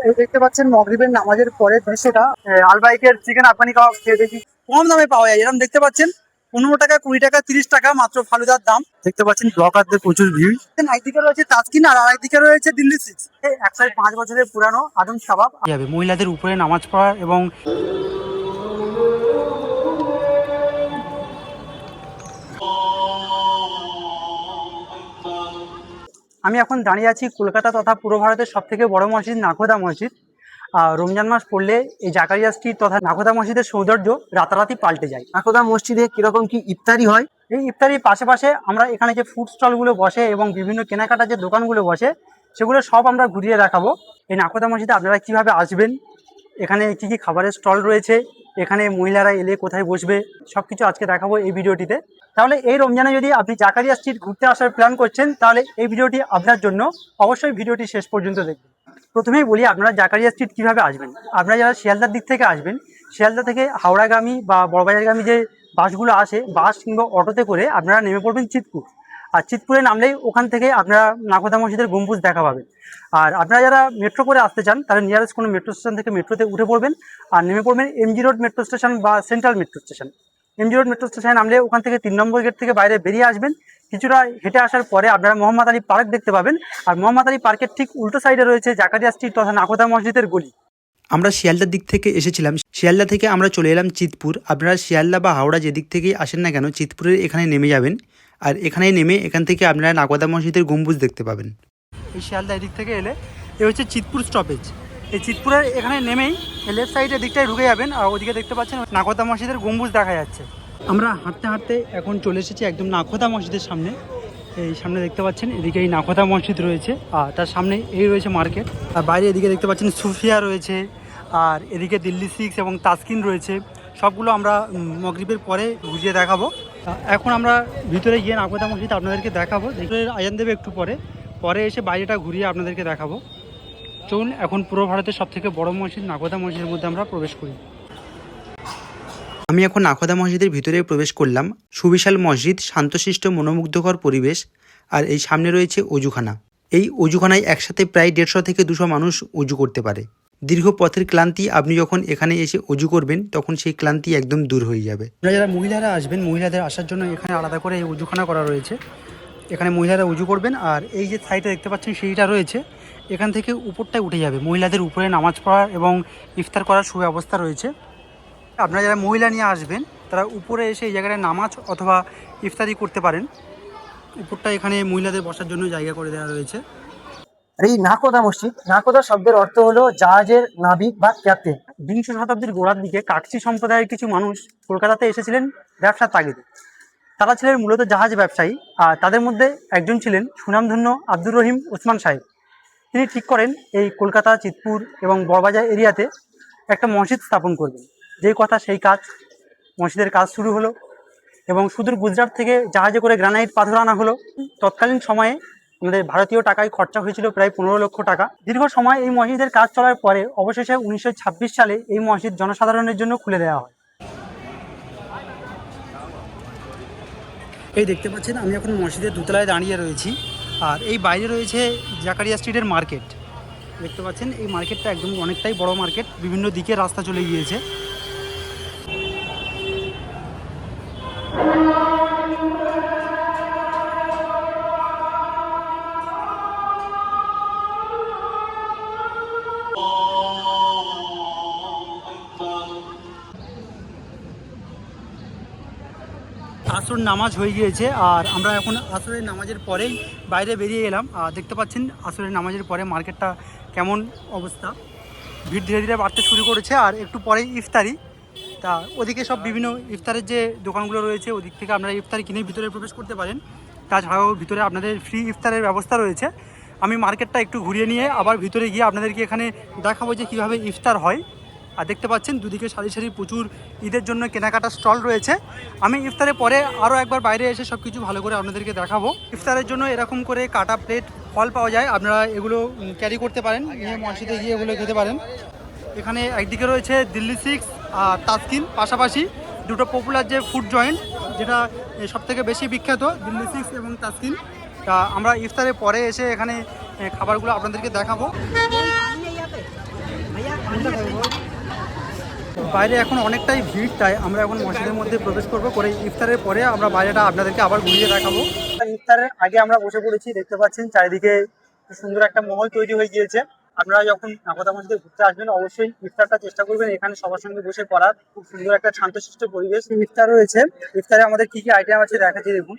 এই দেখতে পাচ্ছেন মগরিবের নামাজের পরে দৃশ্যটা। আলবাইকের চিকেন আফগানি কাবাব খেয়ে দেখি কম দামে পাওয়া যায়। এরকম দেখতে পাচ্ছেন 15 টাকা, 20 টাকা, 30 টাকা মাত্র ফালুদার দাম। দেখতে পাচ্ছেন ব্লগারদের প্রচুর ভিড়। একদিকে রয়েছে তাজকিন আর আরেকদিকে রয়েছে দিল্লি সিক্স। 105 বছরের পুরানো আদম কাবাব যাবে মহিলাদের উপরে নামাজ পড়া। এবং আমি এখন দাঁড়িয়ে আছি কলকাতা তথা পূর্ব ভারতের সব থেকে বড় মসজিদ নাখোদা মসজিদ। রমজান মাস পড়লে এই জাকারিয়া স্ট্রিট তথা নাখোদা মসজিদের সৌন্দর্য রাতারাতি পাল্টে যায়। নাখোদা মসজিদে কিরকম কি ইফতারি হয়, এই ইফতারির পাশে আমরা এখানে যে ফুড স্টলগুলো বসে এবং বিভিন্ন কেনাকাটার যে দোকানগুলো বসে সেগুলো সব আমরা ঘুরিয়ে দেখাবো। এই নাখোদা মসজিদে আপনারা কিভাবে আসবেন, এখানে কি কি খাবারের স্টল রয়েছে, এখানে মহিলারা এলে কোথায় বসবে, সব কিছু আজকে দেখাবো এই ভিডিওটিতে। তাহলে এই রমজানে যদি আপনি জাকারিয়া স্ট্রিট ঘুরতে আসার প্ল্যান করছেন তাহলে এই ভিডিওটি আপনার জন্য। অবশ্যই ভিডিওটি শেষ পর্যন্ত দেখবেন। প্রথমেই বলি আপনারা জাকারিয়া স্ট্রিট কীভাবে আসবেন। আপনারা যারা শিয়ালদার দিক থেকে আসবেন, শিয়ালদা থেকে হাওড়াগামী বা বড়বাজারগামী যে বাসগুলো আসে, বাস কিংবা অটোতে করে আপনারা নেমে পড়বেন চিতপুর। আর চিতপুরে নামলেই ওখান থেকে আপনারা নাখোদা মসজিদের গম্বুজ দেখা পাবেন। আর আপনারা যারা মেট্রো করে আসতে চান তাহলে নিয়ারেস্ট কোনো মেট্রো স্টেশন থেকে মেট্রোতে উঠে পড়বেন আর নেমে পড়বেন এমজি রোড মেট্রো স্টেশন বা central metro station. MG road metro স্টেশনে নামলে ওখান থেকে 3 নম্বর গেট থেকে বাইরে বেরিয়ে আসবেন। কিছুটা হেঁটে আসার পরে আপনারা মোহাম্মদ আলী পার্ক দেখতে পাবেন। আর মোহাম্মদ আলী পার্কের ঠিক উল্টো সাইডে রয়েছে জাকারিয়া স্ট্রিট তথা নাখোদা মসজিদের গলি। আমরা শিয়ালদার দিক থেকে এসেছিলাম, শিয়ালদা থেকে আমরা চলে এলাম চিতপুর। আপনারা শিয়ালদা বা হাওড়া যেদিক থেকেই আসেন না কেন চিতপুরের এখানে নেমে যাবেন। আর এখানে নেমে এখান থেকে আপনারা নাখোদা মসজিদের গম্বুজ দেখতে পাবেন। এই শিয়ালদা এদিক থেকে এলে এ হচ্ছে চিতপুর স্টপেজ। এই চিতপুরের এখানে নেমেই লেফট সাইডের দিকটায় ঢুকে যাবেন আর ওদিকে দেখতে পাচ্ছেন নাখোদা মসজিদের গম্বুজ দেখা যাচ্ছে। আমরা হাঁটতে হাঁটতে এখন চলে এসেছি একদম নাখোদা মসজিদের সামনে। এই সামনে দেখতে পাচ্ছেন এদিকে এই নাখোদা মসজিদ রয়েছে আর তার সামনে এই রয়েছে মার্কেট। আর বাইরে এদিকে দেখতে পাচ্ছেন সুফিয়া রয়েছে আর এদিকে দিল্লি সিক্স এবং তাজকিন রয়েছে। সবগুলো আমরা মগরিবের পরে ঘুরিয়ে দেখাবো। এখন আমরা ভিতরে গিয়ে নাখোদা মসজিদ আপনাদেরকে দেখাবো। ভিতরে আজান দেবে একটু পরে এসে বাইরেটা ঘুরিয়ে আপনাদেরকে দেখাবো। চলুন এখন পূর্ব ভারতের সব থেকে বড় মসজিদ নাখোদা মসজিদের মধ্যে আমরা প্রবেশ করি। আমি এখন নাখোদা মসজিদের ভিতরে প্রবেশ করলাম। সুবিশাল মসজিদ, শান্তশিষ্ট মনোমুগ্ধকর পরিবেশ। আর এই সামনে রয়েছে অজুখানা। এই অজুখানায় একসাথে প্রায় 150 থেকে 200 মানুষ অজু করতে পারে। দীর্ঘ পথের ক্লান্তি আপনি যখন এখানে এসে অজু করবেন তখন সেই ক্লান্তি একদম দূর হয়ে যাবে। আপনারা যারা মহিলারা আসবেন, মহিলাদের আসার জন্য এখানে আলাদা করে এই অজুখানা করা রয়েছে। এখানে মহিলারা উজু করবেন আর এই যে সাইডে দেখতে পাচ্ছেন সেইটা রয়েছে, এখান থেকে উপরটায় উঠে যাবে। মহিলাদের উপরে নামাজ পড়ার এবং ইফতার করার সুব্যবস্থা রয়েছে। আপনারা যারা মহিলা নিয়ে আসবেন তারা উপরে এসে এই জায়গায় নামাজ অথবা ইফতারি করতে পারেন। উপরটা এখানে মহিলাদের বসার জন্য জায়গা করে দেওয়া রয়েছে। এই নাখোদা মসজিদ, নাখোদা শব্দের অর্থ হলো জাহাজের নাবিক বা ক্যাপ্টেন। 20 শতাব্দীর গোড়ার দিকে কাকচি সম্প্রদায়ের কিছু মানুষ কলকাতাতে এসেছিলেন ব্যবসার তাগিদে। তারা ছিলেন মূলত জাহাজ ব্যবসায়ী আর তাদের মধ্যে একজন ছিলেন সুনামধন্য আব্দুর রহিম ওসমান সাহেব। তিনি ঠিক করেন এই কলকাতা, চিতপুর এবং বড়বাজার এরিয়াতে একটা মসজিদ স্থাপন করবেন। যেই কথা সেই কাজ, মসজিদের কাজ শুরু হলো এবং সুদূর গুজরাট থেকে জাহাজে করে গ্রানাইট পাথর আনা হলো। তৎকালীন সময়ে আমাদের ভারতীয় টাকায় খরচা হয়েছিল প্রায় 15 লক্ষ টাকা। দীর্ঘ সময় এই মসজিদের কাজ চলার পরে অবশেষে 1926 সালে এই মসজিদ জনসাধারণের জন্য খুলে দেওয়া হয়। এই দেখতে পাচ্ছেন আমি এখন মসজিদের দোতলায় দাঁড়িয়ে রয়েছি আর এই বাইরে রয়েছে জাকারিয়া স্ট্রিটের মার্কেট। দেখতে পাচ্ছেন এই মার্কেটটা একদম অনেকটাই বড় মার্কেট, বিভিন্ন দিকে রাস্তা চলে গিয়েছে। আসর নামাজ হয়ে গিয়েছে আর আমরা এখন আসরের নামাজের পরেই বাইরে বেরিয়ে এলাম। আর দেখতে পাচ্ছেন আসরের নামাজের পরে মার্কেটটা কেমন অবস্থা। ভিড় ধীরে ধীরে বাড়তে শুরু করেছে আর একটু পরেই ইফতারি। তা ওদিকে সব বিভিন্ন ইফতারের যে দোকানগুলো রয়েছে ওদিক থেকে আপনারা ইফতারি কিনে ভিতরে প্রবেশ করতে পারেন। তাছাড়াও ভিতরে আপনাদের ফ্রি ইফতারের ব্যবস্থা রয়েছে। আমি মার্কেটটা একটু ঘুরিয়ে নিয়ে আবার ভিতরে গিয়ে আপনাদেরকে এখানে দেখাবো যে কীভাবে ইফতার হয়। আর দেখতে পাচ্ছেন দুদিকে সারি সারি প্রচুর ঈদের জন্য কেনাকাটা স্টল রয়েছে। আমি ইফতারের পরে আরও একবার বাইরে এসে সব কিছু ভালো করে আপনাদেরকে দেখাবো। ইফতারের জন্য এরকম করে কাটা প্লেট, ফল পাওয়া যায়, আপনারা এগুলো ক্যারি করতে পারেন, নিয়ে মসজিদে গিয়ে এগুলো খেতে পারেন। এখানে একদিকে রয়েছে দিল্লি সিক্স আর তাজকিন, পাশাপাশি দুটো পপুলার যে ফুড জয়েন্ট যেটা সবথেকে বেশি বিখ্যাত, দিল্লি সিক্স এবং তাজকিন। তা আমরা ইফতারের পরে এসে এখানে খাবারগুলো আপনাদেরকে দেখাবো। বাইরে এখন অনেকটাই ভিড়, তাই আমরা এখন মসজিদের মধ্যে প্রবেশ করবো করে ইফতারের পরে আমরা বাইরেটা আপনাদেরকে আবার ঘুরিয়ে দেখাবো। ইফতারের আগে আমরা বসে পড়েছি, দেখতে পাচ্ছেন চারিদিকে খুব সুন্দর একটা মহল তৈরি হয়ে গিয়েছে। আপনারা যখন নাকোদা মসজিদে ঘুরতে আসবেন অবশ্যই ইফতারটা চেষ্টা করবেন এখানে সবার সঙ্গে বসে করার। খুব সুন্দর একটা শান্তশিষ্ট পরিবেশ। ইফতার রয়েছে, ইফতারে আমাদের কি কি আইটেম আছে দেখাচ্ছি দেখুন।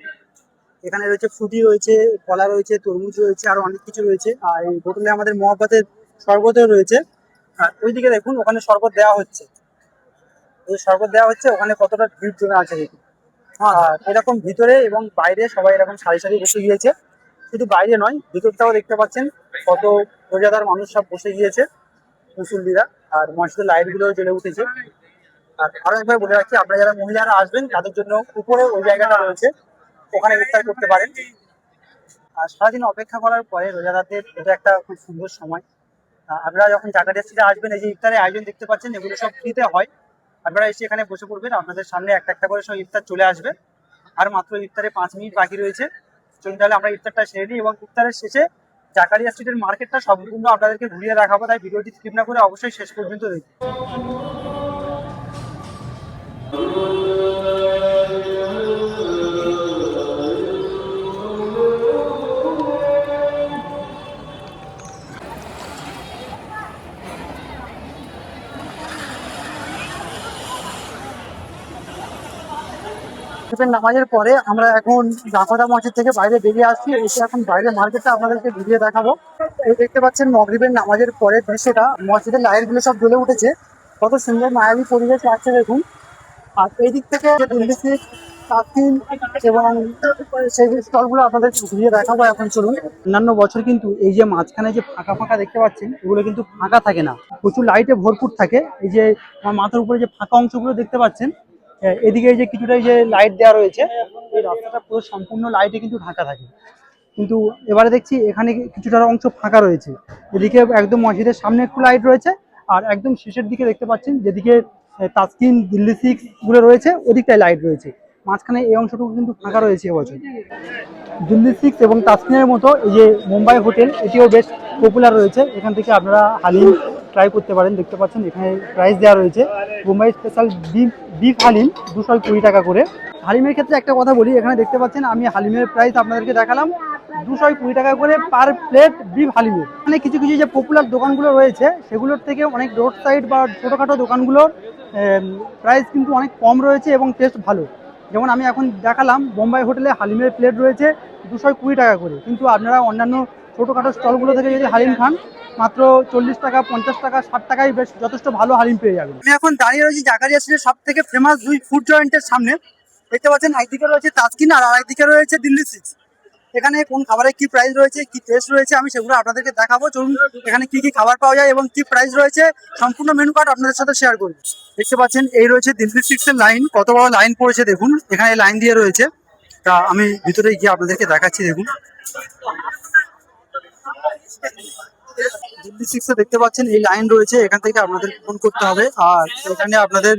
এখানে রয়েছে ফ্রুটি রয়েছে, কলা রয়েছে, তরমুজ রয়েছে, আরো অনেক কিছু রয়েছে। আর এই বোতলে আমাদের মহব্বতের শরবতও রয়েছে। আর ওইদিকে দেখুন ওখানে শরবত দেওয়া হচ্ছে, শরবত দেওয়া হচ্ছে, ওখানে কতটা ভিড় জমে আছে দেখুন। আর এরকম ভিতরে এবং বাইরে সবাই এরকম সারি সারি বসে গিয়েছে। শুধু বাইরে নয়, ভিতরটাও দেখতে পাচ্ছেন কত রোজাদার মানুষ সব বসে গিয়েছে, মুসল্লিরা। আর মসজিদের লাইট গুলো জ্বলে উঠেছে। আর আরো একবার বলে রাখছি, আপনারা যারা মহিলারা আসবেন তাদের জন্য উপরে ওই জায়গাটা রয়েছে, ওখানে ইফতার করতে পারেন। আর সারাদিন অপেক্ষা করার পরে রোজাদারদের এটা একটা খুব সুন্দর সময়। আপনারা যখন জাকারিয়া স্ট্রিটে আসবেন, এই যে ইফতারের আয়োজন দেখতে পাচ্ছেন এগুলো সব ফ্রিতে হয়। আপনারা এসে এখানে বসে পড়বেন, আপনাদের সামনে একটা একটা করে সব ইফতার চলে আসবে। আর মাত্র ইফতারে 5 মিনিট বাকি রয়েছে। চলুন তাহলে আমরা ইফতারটা সেরে নিই এবং ইফতারের শেষে জাকারিয়া স্ট্রিটের মার্কেটটা সম্পূর্ণ আপনাদেরকে ঘুরিয়ে দেখাবো, তাই ভিডিওটি স্কিপ না করে অবশ্যই শেষ পর্যন্ত দেখুন। নামাজের পরে আমরা এখন নাকোদা মসজিদ থেকে বাইরে বেরিয়ে আসছি, এসে এখন বাইরে মার্কেটটা আপনাদেরকে ঘুরিয়ে দেখাবো। এই দেখতে পাচ্ছেন মাগরিবের নামাজের পরে দৃশ্যটা, মসজিদের লাইট গুলো সব জ্বলে উঠেছে, কত সুন্দর মায়াবী পরিবেশ লাগছে দেখুন। আর এই দিক থেকে দিল্লি সিক, তাসকিন এবং সেই স্টলগুলো আপনাদেরকে ঘুরিয়ে দেখাবো এখন। চলুন। অন্যান্য বছর কিন্তু এই যে মাঝখানে যে ফাঁকা ফাঁকা দেখতে পাচ্ছেন এগুলো কিন্তু ফাঁকা থাকে না, প্রচুর লাইটে ভরপুর থাকে। এই যে আমার মাথার উপরে যে ফাঁকা অংশগুলো দেখতে পাচ্ছেন, এদিকে এই যে কিছুটা এই যে লাইট দেওয়া রয়েছে, এই রাস্তাটা পুরো সম্পূর্ণ লাইটে কিন্তু ঢাকা থাকে। কিন্তু এবারে দেখছি এখানে কিছুটা অংশ ফাঁকা রয়েছে। এদিকে একদম মসজিদের সামনে একটু লাইট রয়েছে, আর একদম শেষের দিকে দেখতে পাচ্ছেন যেদিকে তাসকিন, দিল্লি সিক্স গুলো রয়েছে ওদিকটায় লাইট রয়েছে। মাঝখানে এই অংশটুকু কিন্তু ফাঁকা রয়েছে এবছর। দিল্লি সিক্স এবং তাসকিনের মতো এই যে মুম্বাই হোটেল, এটিও বেশ পপুলার রয়েছে। এখান থেকে আপনারা হালিম ট্রাই করতে পারেন। দেখতে পাচ্ছেন এখানে প্রাইস দেওয়া রয়েছে, মুম্বাই স্পেশাল বিফ হালিম 220 টাকা করে। হালিমের ক্ষেত্রে একটা কথা বলি, এখানে দেখতে পাচ্ছেন আমি হালিমের প্রাইস আপনাদেরকে দেখালাম 220 টাকা করে পার প্লেট বিফ হালিমের। এখানে কিছু কিছু যে পপুলার দোকানগুলো রয়েছে সেগুলোর থেকে অনেক রোড সাইড বা ছোটোখাটো দোকানগুলোর প্রাইস কিন্তু অনেক কম রয়েছে এবং টেস্ট ভালো। যেমন আমি এখন দেখালাম বোম্বাই হোটেলে হালিমের প্লেট রয়েছে 220 টাকা করে, কিন্তু আপনারা অন্যান্য ছোটোখাটো স্টলগুলো থেকে যদি হালিম খান মাত্র 40 টাকা, 50 টাকা, 60 টাকায় বেশ যথেষ্ট ভালো হালিম পেয়ে যাবেন। আমি এখন দাঁড়িয়ে রয়েছি জাকারিয়া স্ট্রিটের সব থেকে ফেমাস দুই ফুড জয়েন্টের সামনে। দেখতে পাচ্ছেন একদিকে রয়েছে তাসকিন আর আরেকদিকে রয়েছে দিল্লি সিক্স। এখানে কোন খাবারের কি প্রাইস রয়েছে, কি টেস্ট রয়েছে আমি সেগুলো আপনাদেরকে দেখাবো। চলুন এখানে কি কি খাবার পাওয়া যায় এবং কি প্রাইস রয়েছে সম্পূর্ণ মেনু কার্ড আপনাদের সাথে শেয়ার করব। দেখতে পাচ্ছেন এই রয়েছে দিল্লি সিক্সের লাইন, কত বড় লাইন পড়েছে দেখুন। এখানে লাইন দিয়ে রয়েছে, তা আমি ভিতরে গিয়ে আপনাদেরকে দেখাচ্ছি দেখুন। দিল্লি সিক্সে দেখতে পাচ্ছেন এই লাইন রয়েছে, এখান থেকে আপনাদের ফোন করতে হবে। আর এখানে আপনাদের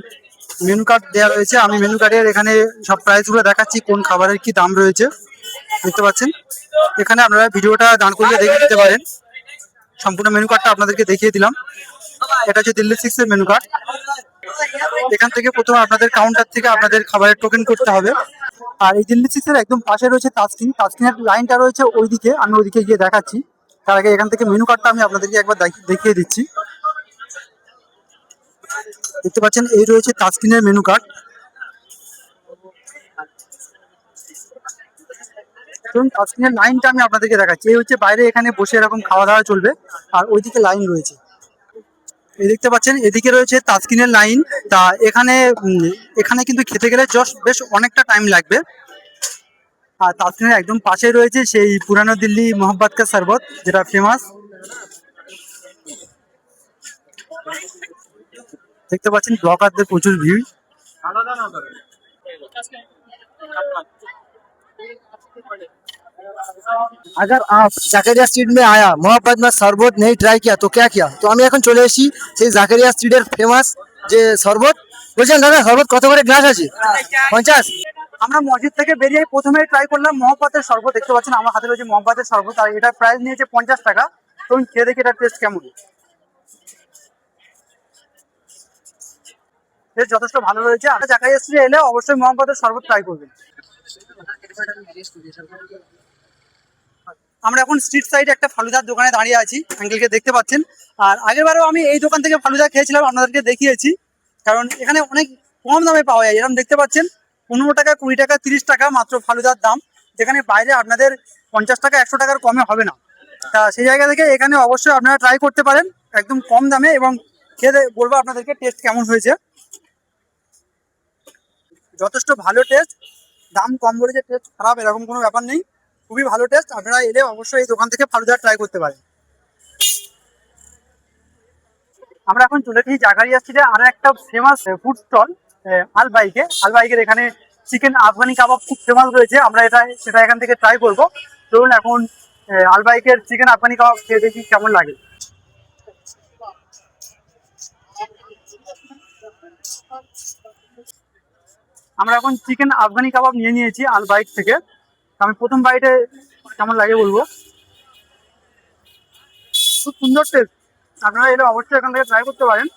মেনু কার্ড দেওয়া রয়েছে, আমি মেনু কার্ডের এখানে সব প্রাইসগুলো দেখাচ্ছি, কোন খাবারের কি দাম রয়েছে। দেখতে পাচ্ছেন এখানে আপনারা ভিডিওটা দাঁড় করিয়ে দেখে নিতে পারেন। সম্পূর্ণ মেনু কার্ডটা আপনাদেরকে দেখিয়ে দিলাম। এটা হচ্ছে দিল্লি সিক্সের মেনু কার্ড। এখান থেকে প্রথমে আপনাদের কাউন্টার থেকে আপনাদের খাবারের টোকেন করতে হবে। আর এই দিল্লি সিক্সের একদম পাশে রয়েছে তাসকিন, তাসকিনের লাইনটা রয়েছে ওইদিকে, আমি ওইদিকে গিয়ে দেখাচ্ছি। তার আগে এখান থেকে মেনু কার্ডটা আমি আপনাদেরকে একবার দেখিয়ে দিচ্ছি। দেখতে পাচ্ছেন এই রয়েছে তাসকিনের মেনু কার্ড। তাসকিনের লাইনটা আমি আপনাদেরকে দেখাচ্ছি। এই হচ্ছে বাইরে, এখানে বসে এরকম খাওয়া দাওয়া চলবে, আর ওইদিকে লাইন রয়েছে। এই দেখতে পাচ্ছেন এদিকে রয়েছে তাসকিনের লাইন। তা এখানে কিন্তু খেতে গেলে বেশ অনেকটা টাইম লাগবে। আর তাসকিনের একদম পাশে রয়েছে সেই পুরানো দিল্লি মোহাম্মদ কা শরবত, যেটা ফেমাস। দেখতে পাচ্ছেন ব্লগারদের প্রচুর ভিড়। अगर आप জাকারিয়া স্ট্রিট में आया मोहब्बत में शरबत नहीं ट्राई किया तो क्या किया। তো আমি এখন চলে এসেছি সেই জাকারিয়া স্ট্রিটের ফেমাস যে শরবত। বলছেন দাদা শরবত কত করে গ্লাস আছে? 50। আমরা মসজিদ থেকে বেরিয়ে প্রথমে ট্রাই করলাম মহব্বতের শরবত। দেখতে পাচ্ছেন আমার হাতে রয়েছে মহব্বতের শরবত, আর এটার প্রাইস নিয়েছে 50 টাকা। তো খেয়ে দেখি এটার টেস্ট কেমন। টেস্ট যথেষ্ট ভালো রয়েছে। আপনারা জাকারিয়া স্ট্রিটে এলে অবশ্যই মোহাম্মদের শরবত ট্রাই করবেন। আমরা এখন স্ট্রিট সাইডে একটা ফালুদার দোকানে দাঁড়িয়ে আছি, আঙ্কেলকে দেখতে পাচ্ছেন। আর আগেরবারেও আমি এই দোকান থেকে ফালুদা খেয়েছিলাম, আপনাদেরকে দেখিয়েছি, কারণ এখানে অনেক কম দামে পাওয়া যায়। এরকম দেখতে পাচ্ছেন 15 টাকা, 20 টাকা, 30 টাকা মাত্র ফালুদার দাম, যেখানে বাইরে আপনাদের 50 টাকা 100 টাকার কমে হবে না। তা সেই জায়গা থেকে এখানে অবশ্যই আপনারা ট্রাই করতে পারেন একদম কম দামে, এবং খেয়ে বলবো আপনাদেরকে টেস্ট কেমন হয়েছে। যথেষ্ট ভালো টেস্ট, দাম কম বলে যে টেস্ট খারাপ এরকম কোনো ব্যাপার নেই, খুবই ভালো টেস্ট। আপনারা এলে অবশ্যই এই দোকান থেকে ফালুদা ট্রাই করতে পারেন। আমরা এখন চলে এসেছি জাকারিয়া স্ট্রিটে আরো একটা ফেমাস ফুড স্টল আলবাইকের এখানে চিকেন আফগানি কাবাব খুব ফেমাস রয়েছে। আমরা সেটা এখান থেকে ট্রাই করবো। ধরুন এখন আলবাইকের চিকেন আফগানি কাবাব খেয়ে দেখি কেমন লাগে। আমরা এখন চিকেন আফগানি কাবাব নিয়ে নিয়েছি আলবাইক থেকে। আমি প্রথম বাইটে কেমন লাগে বলবো। খুব সুন্দর টেস্ট, আপনারা এলে অবশ্যই এখান থেকে ট্রাই করতে পারেন।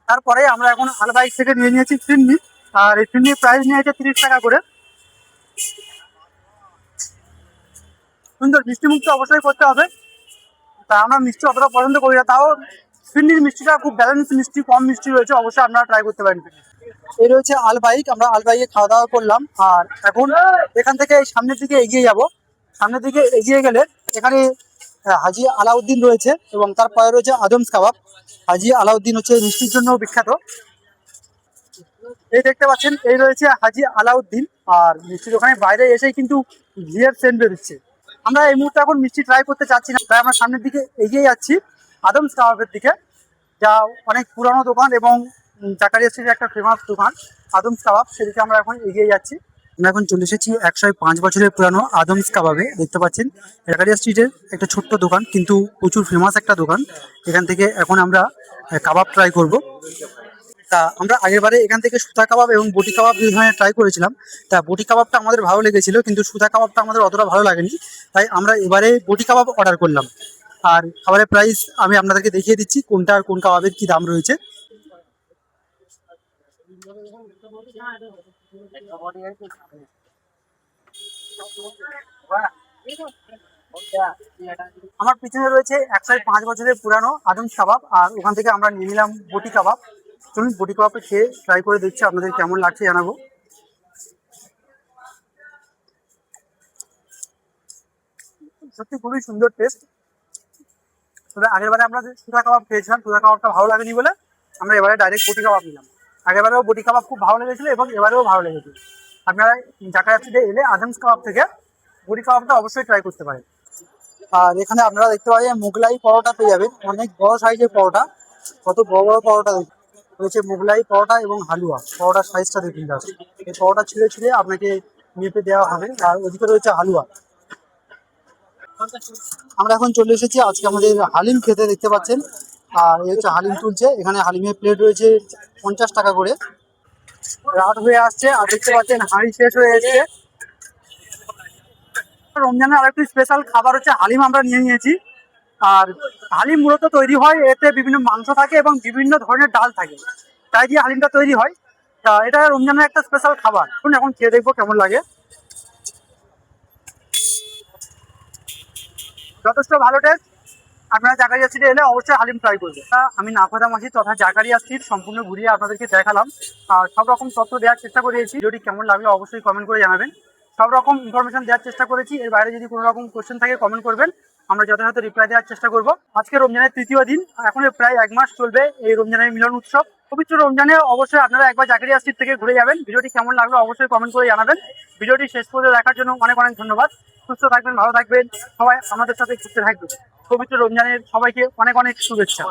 তারপরে আমরা এখন আলবাইক থেকে নিয়ে নিয়েছি ফিরনি, আর এই ফিরনির প্রাইস নিয়েছে 30 টাকা করে। সুন্দর মিষ্টি মুক্ত অবশ্যই করতে হবে, তা আমরা মিষ্টি অতটা পছন্দ করি না, তাও ফিরনির মিষ্টিটা খুব ব্যালেন্স মিষ্টি, কম মিষ্টি রয়েছে, অবশ্যই আপনারা ট্রাই করতে পারেন। এই রয়েছে আলবাইক, আমরা আলবাইকে খাওয়া দাওয়া করলাম। আর এখন এখান থেকে সামনের দিকে এগিয়ে যাব। সামনের দিকে এগিয়ে গেলে এখানে হাজি আলাউদ্দিন রয়েছে, এবং তারপরে রয়েছে আদমস কাবাব। হাজি আলাউদ্দিন হচ্ছে মিষ্টির জন্য বিখ্যাত। এই দেখতে পাচ্ছেন, এই রয়েছে হাজি আলাউদ্দিন। আর মিষ্টির ওখানে বাইরে এসেই কিন্তু ঘিয়ের সেন্ট বেরোচ্ছে। আমরা এই মুহূর্তে এখন মিষ্টি ট্রাই করতে চাচ্ছি না, তাই আমরা সামনের দিকে এগিয়ে যাচ্ছি আদমস কাবাবের দিকে, যা অনেক পুরানো দোকান এবং জাকারিয়া স্ট্রিটের একটা ফেমাস দোকান আদমস কাবাব, সেদিকে আমরা এখন এগিয়ে যাচ্ছি। আমরা এখন চলে এসেছি 105 বছরের পুরানো আদমস কাবাবে। দেখতে পাচ্ছেন জাকারিয়া স্ট্রিটের একটা ছোট্ট দোকান, কিন্তু প্রচুর ফেমাস একটা দোকান। এখান থেকে এখন আমরা কাবাব ট্রাই করব। তা আমরা আগেরবারে এখান থেকে সুতা কাবাব এবং বটি কাবাব দুই ধরনের ট্রাই করেছিলাম। তা বটি কাবাবটা আমাদের ভালো লেগেছিল, কিন্তু সুতা কাবাবটা আমাদের অতটা ভালো লাগেনি, তাই আমরা এবারে বটি কাবাব অর্ডার করলাম। আর খাবারের প্রাইস আমি আপনাদেরকে দেখিয়ে দিচ্ছি কোনটা আর কোন কাবাবের কি দাম রয়েছে। আমার পিছনে রয়েছে 105 বছরের পুরানো আদমস কাবাব, আর ওখান থেকে আমরা নিয়ে নিলাম বটি কাবাব। চলুন বটি কাবাবটা খেয়ে ট্রাই করে দেখছি, আপনাদের কেমন লাগছে জানাবো। সত্যি খুবই সুন্দর টেস্ট। তবে আগেরবারে আমরা যে সুতা কাবাব খেয়েছিলাম, সুতা কাবাবটা ভালো লাগেনি বলে আমরা এবারে ডাইরেক্ট বটি কাবাব নিলাম। আগেরবারেও বটি কাবাব খুব ভালো লেগেছিলো এবং এবারেও ভালো লেগেছে। আপনারা জাকারিয়া স্ট্রিটে এলে আদমস কাবাব থেকে বটি কাবাবটা অবশ্যই ট্রাই করতে পারেন। আর এখানে আপনারা দেখতে পাচ্ছেন মোগলাই পরোটা পেয়ে যাবেন, অনেক বড় সাইজের পরোটা, কত বড় বড় পরোটা রয়েছে। মোগলাই পরোটা এবং হালুয়া, পরোটার সাইজটা দেখুন জাস্ট। এই পরোটা ছিঁড়ে ছিঁড়ে আপনাকে মেপে দেওয়া হবে। আর ওদিকে রয়েছে হালুয়া। আমরা এখন চলে এসেছি আজকে আমাদের হালিম খেতে, দেখতে পাচ্ছেন। আর এই হচ্ছে হালিম তুলছে, এখানে হালিমের প্লেট রয়েছে 50 টাকা করে। রাত হয়ে আসছে আর দেখতে পাচ্ছেন হাঁড়ি শেষ হয়ে এসেছে। রমজানের আরেকটি স্পেশাল খাবার হচ্ছে হালিম, আমরা নিয়ে নিয়েছি। আর হালিম মূলত তৈরি হয়, এতে বিভিন্ন মাংস থাকে এবং বিভিন্ন ধরনের ডাল থাকে, তাই দিয়ে হালিমটা তৈরি হয়। তা এটা রমজানের একটা স্পেশাল খাবার। এখন খেয়ে দেখবো কেমন লাগে। যথেষ্ট ভালো টেস্ট। আপনারা জাকারিয়া স্ট্রিটে এলে অবশ্যই হালিম ট্রাই করবেন। আমি নাখোদা মসজিদ তথা জাকারিয়া স্ট্রিট সম্পূর্ণ ঘুরিয়ে আপনাদেরকে দেখালাম, আর সব রকম তথ্য দেওয়ার চেষ্টা করেছি। ভিডিওটি কেমন লাগলো অবশ্যই কমেন্ট করে জানাবেন। সব রকম ইনফরমেশন দেওয়ার চেষ্টা করেছি, এর বাইরে যদি কোনো রকম কোশ্চেন থাকে কমেন্ট করবেন, আমরা যথাযথ রিপ্লাই দেওয়ার চেষ্টা করব। আজকে রমজানের তৃতীয় দিন, এখন প্রায় 1 মাস চলবে এই রমজানের মিলন উৎসব। পবিত্র রমজানে অবশ্যই আপনারা একবার জাকারিয়া স্ট্রিট থেকে ঘুরে যাবেন। ভিডিওটি কেমন লাগলো অবশ্যই কমেন্ট করে জানাবেন। ভিডিওটি শেষ পর্যন্ত দেখার জন্য অনেক অনেক ধন্যবাদ। সুস্থ থাকবেন, ভালো থাকবেন, সবাই আমাদের সাথে ঘুরতে থাকবেন। পবিত্র রমজানের সবাইকে অনেক অনেক শুভেচ্ছা।